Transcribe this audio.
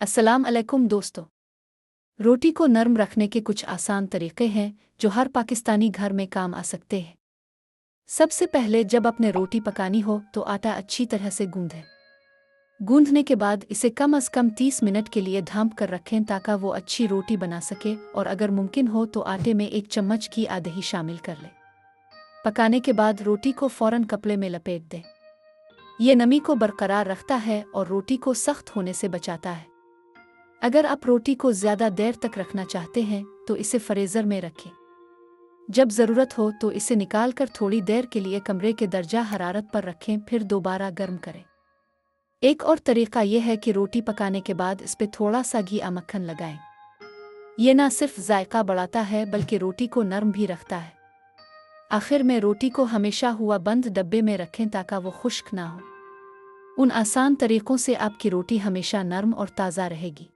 अस्सलाम अलैकुम दोस्तों। रोटी को नरम रखने के कुछ आसान तरीके हैं जो हर पाकिस्तानी घर में काम आ सकते हैं। सबसे पहले जब अपने रोटी पकानी हो तो आटा अच्छी तरह से गूंदें। गूंदने के बाद इसे कम से कम 30 मिनट के लिए ढांप कर रखें ताकि वो अच्छी रोटी बना सके, और अगर मुमकिन हो तो आटे में 1 चम्मच घी आधे शामिल कर लें। पकाने के बाद रोटी को फौरन कपड़े में लपेट दें। ये नमी को बरकरार रखता है और रोटी को सख्त होने से बचाता है। अगर आप रोटी को ज़्यादा देर तक रखना चाहते हैं तो इसे फ्रीज़र में रखें। जब ज़रूरत हो तो इसे निकाल कर थोड़ी देर के लिए कमरे के दर्जा हरारत पर रखें, फिर दोबारा गर्म करें। एक और तरीका यह है कि रोटी पकाने के बाद इस पे थोड़ा सा घी या मक्खन लगाएं। ये ना सिर्फ जायका बढ़ाता है बल्कि रोटी को नरम भी रखता है। आखिर में रोटी को हमेशा हुआ बंद डब्बे में रखें ताकि वो खुश्क ना हो। उन आसान तरीकों से आपकी रोटी हमेशा नरम और ताज़ा रहेगी।